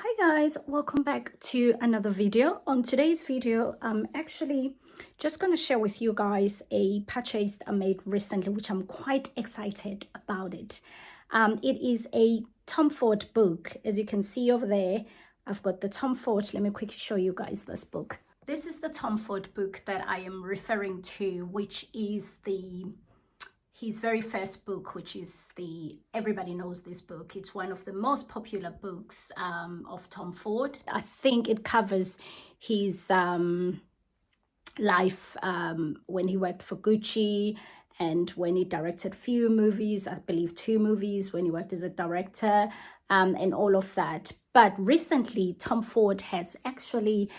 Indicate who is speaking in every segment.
Speaker 1: Hi guys, welcome back to another video. On today's video, I'm actually just going to share with you guys a purchase I made recently, which I'm quite excited about it. It is a Tom Ford book. As you can see over there, I've got the Tom Ford. Let me quickly show you guys this book. This is the Tom Ford book that I am referring to, which is his very first book, which is everybody knows this book. It's one of the most popular books of Tom Ford. I think it covers his life when he worked for Gucci and when he directed few movies, I believe 2 movies, when he worked as a director and all of that. But recently, Tom Ford has actually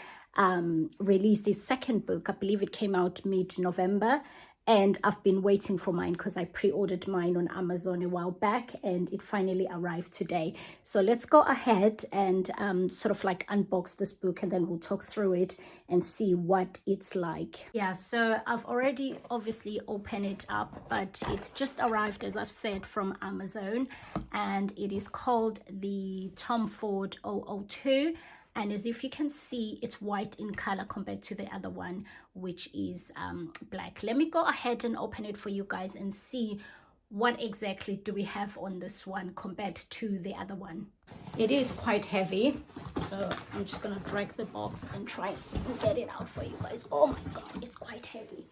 Speaker 1: released his second book. I believe it came out mid-November. And I've been waiting for mine because I pre-ordered mine on Amazon a while back and it finally arrived today. So let's go ahead and sort of like unbox this book and then we'll talk through it and see what it's like. Yeah, so I've already obviously opened it up, but it just arrived, as I've said, from Amazon, and it is called the Tom Ford XoXo. And as if you can see, it's white in color compared to the other one, which is black. Let me go ahead and open it for you guys and see what exactly do we have on this one compared to the other one. It is quite heavy, so I'm just gonna drag the box and try and get it out for you guys. Oh my god, it's quite heavy.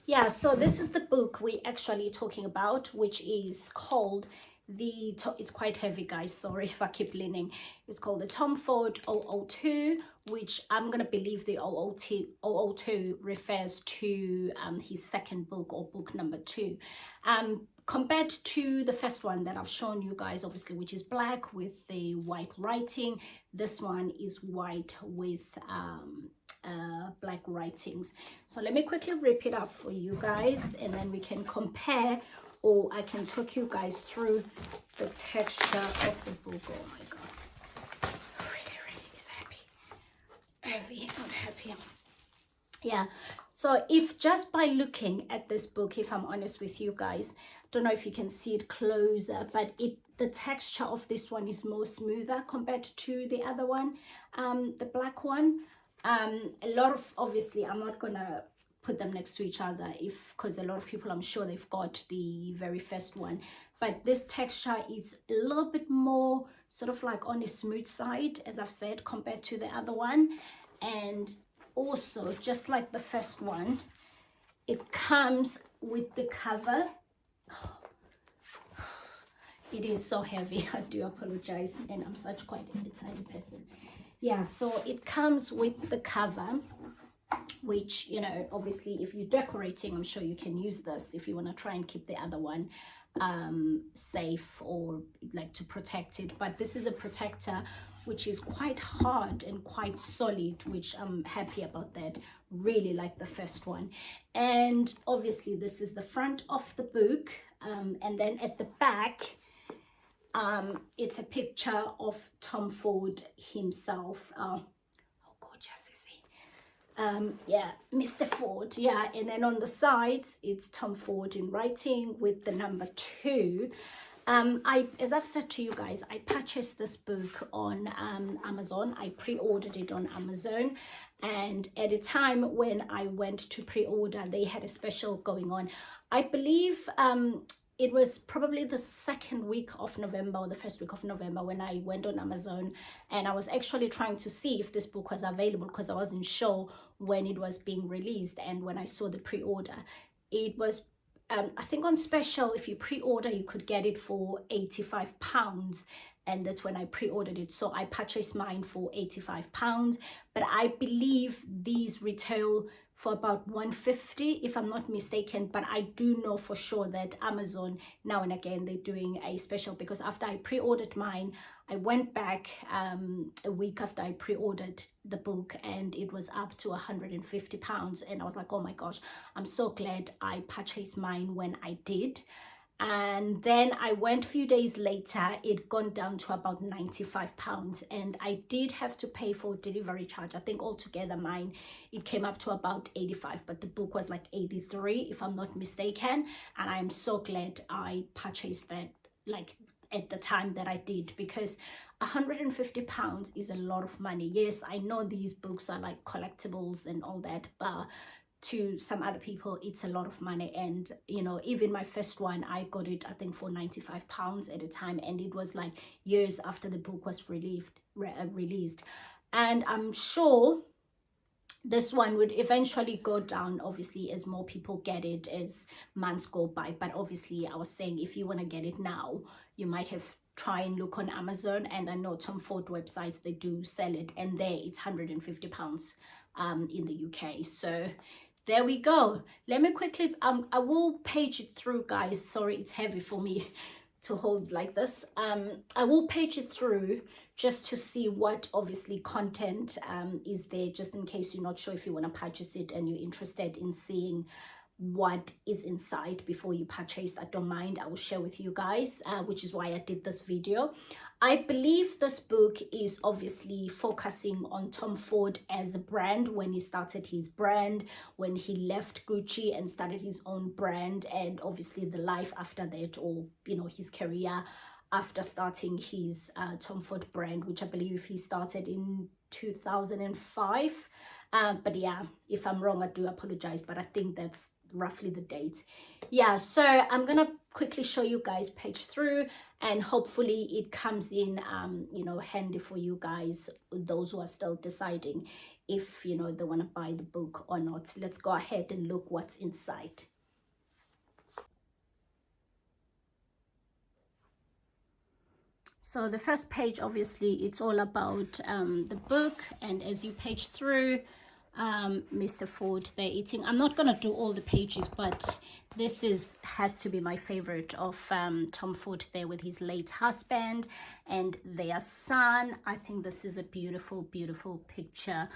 Speaker 1: Yeah, so this is the book we're actually talking about, which is called it's quite heavy, guys, sorry if I keep leaning. It's called the Tom Ford XoXo, which I'm gonna believe the XoXo refers to his second book, or book number 2, compared to the first one that I've shown you guys, obviously, which is black with the white writing. This one is white with black writings. So let me quickly rip it up for you guys and then we can compare, or I can talk you guys through the texture of the book. Oh my god, really is heavy, not happy. Yeah, so if just by looking at this book, if I'm honest with you guys, don't know if you can see it closer, but the texture of this one is more smoother compared to the other one, the black one. A lot of, obviously, I'm not gonna put them next to each other because a lot of people, I'm sure they've got the very first one, but this texture is a little bit more sort of like on the smooth side, as I've said, compared to the other one. And also, just like the first one, it comes with the cover. It is so heavy, I do apologize, and I'm such quite a tiny person. Yeah, so it comes with the cover, which, you know, obviously if you're decorating, I'm sure you can use this if you want to try and keep the other one safe, or like to protect it. But this is a protector which is quite hard and quite solid, which I'm happy about that. Really like the first one. And obviously this is the front of the book, and then at the back it's a picture of Tom Ford himself. Oh gorgeous, is he? Yeah, Mr. Ford. Yeah, and then on the sides it's Tom Ford in writing with the number 2. As I've said to you guys, I purchased this book on Amazon. I pre-ordered it on Amazon, and at a time when I went to pre-order, they had a special going on. I believe it was probably the second week of November or the first week of November when I went on Amazon, and I was actually trying to see if this book was available because I wasn't sure when it was being released. And when I saw the pre-order, it was I think on special. If you pre-order, you could get it for £85, and that's when I pre-ordered it. So I purchased mine for £85, but I believe these retail for about £150 if I'm not mistaken. But I do know for sure that Amazon, now and again, they're doing a special, because after I pre-ordered mine, I went back a week after I pre-ordered the book and it was up to £150, and I was like, oh my gosh, I'm so glad I purchased mine when I did. And then I went a few days later, it gone down to about £95, and I did have to pay for delivery charge. I think altogether mine, it came up to about 85, but the book was like 83 if I'm not mistaken. And I'm so glad I purchased that like at the time that I did, because £150 is a lot of money. Yes, I know these books are like collectibles and all that, but to some other people it's a lot of money. And you know, even my first one, I got it I think for £95 at a time, and it was like years after the book was released. And I'm sure this one would eventually go down, obviously, as more people get it, as months go by. But obviously, I was saying, if you want to get it now, you might have try and look on Amazon. And I know Tom Ford websites, they do sell it, and there it's £150 in the UK. So there we go. Let me quickly I will page it through, guys. Sorry, it's heavy for me to hold like this. I will page it through just to see what obviously content is there, just in case you're not sure if you want to purchase it and you're interested in seeing what is inside before you purchase. I don't mind, I will share with you guys, which is why I did this video. I believe this book is obviously focusing on Tom Ford as a brand, when he started his brand, when he left Gucci and started his own brand, and obviously the life after that, or you know, his career after starting his Tom Ford brand, which I believe he started in 2005. But yeah, if I'm wrong, I do apologize, but I think that's roughly the date. Yeah, so I'm gonna quickly show you guys page through, and hopefully it comes in you know, handy for you guys, those who are still deciding if you know, they want to buy the book or not. Let's go ahead and look what's inside. So the first page, obviously, it's all about the book, and as you page through, Mr. Ford, they're eating. I'm not gonna do all the pages, but this has to be my favorite of Tom Ford there with his late husband and their son. I think this is a beautiful, beautiful picture.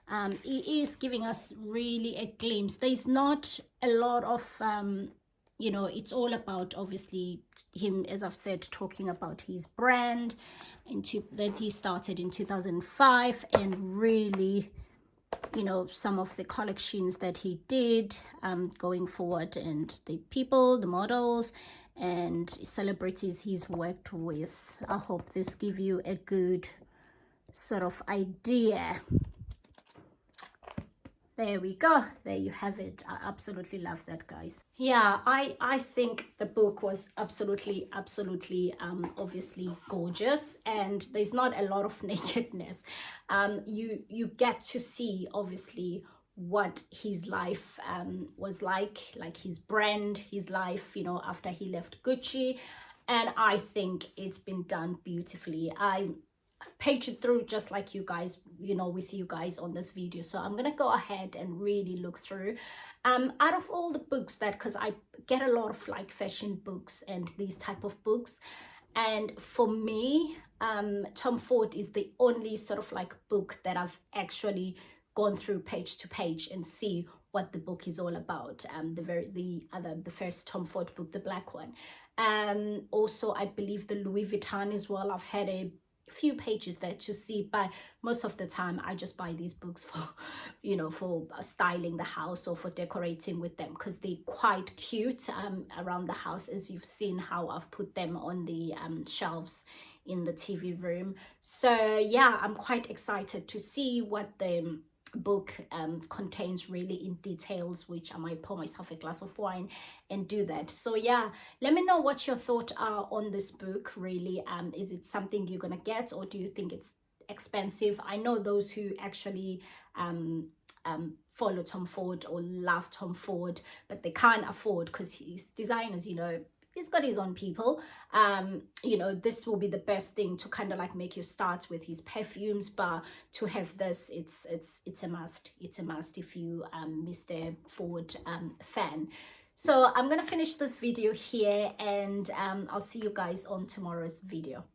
Speaker 1: It is giving us really a glimpse. There's not a lot of you know, it's all about obviously him, as I've said, talking about his brand that he started in 2005, and really, you know, some of the collections that he did going forward, and the people, the models and celebrities he's worked with. I hope this gives you a good sort of idea. There we go. There you have it. I absolutely love that, guys. Yeah, I think the book was absolutely obviously gorgeous, and there's not a lot of nakedness. You get to see obviously what his life was like his brand, his life, you know, after he left Gucci, and I think it's been done beautifully. I've paged it through just like you guys, you know, with you guys on this video. So I'm gonna go ahead and really look through out of all the books, that because I get a lot of like fashion books and these type of books, and for me Tom Ford is the only sort of like book that I've actually gone through page to page and see what the book is all about. The first Tom Ford book, the black one, also I believe the Louis Vuitton as well. I've had a few pages there to see, but most of the time I just buy these books for, you know, for styling the house or for decorating with them, because they're quite cute around the house, as you've seen how I've put them on the shelves in the TV room. So yeah, I'm quite excited to see what the book contains really in details, which I might pour myself a glass of wine and do that. So yeah, let me know what your thoughts are on this book. Really, is it something you're gonna get, or do you think it's expensive? I know those who actually follow Tom Ford or love Tom Ford, but they can't afford, because he's designers, you know, he's got his own people. You know, this will be the best thing to kind of like make you start with his perfumes, but to have this, it's a must. It's a must if you Mr. Ford fan. So I'm gonna finish this video here, and I'll see you guys on tomorrow's video.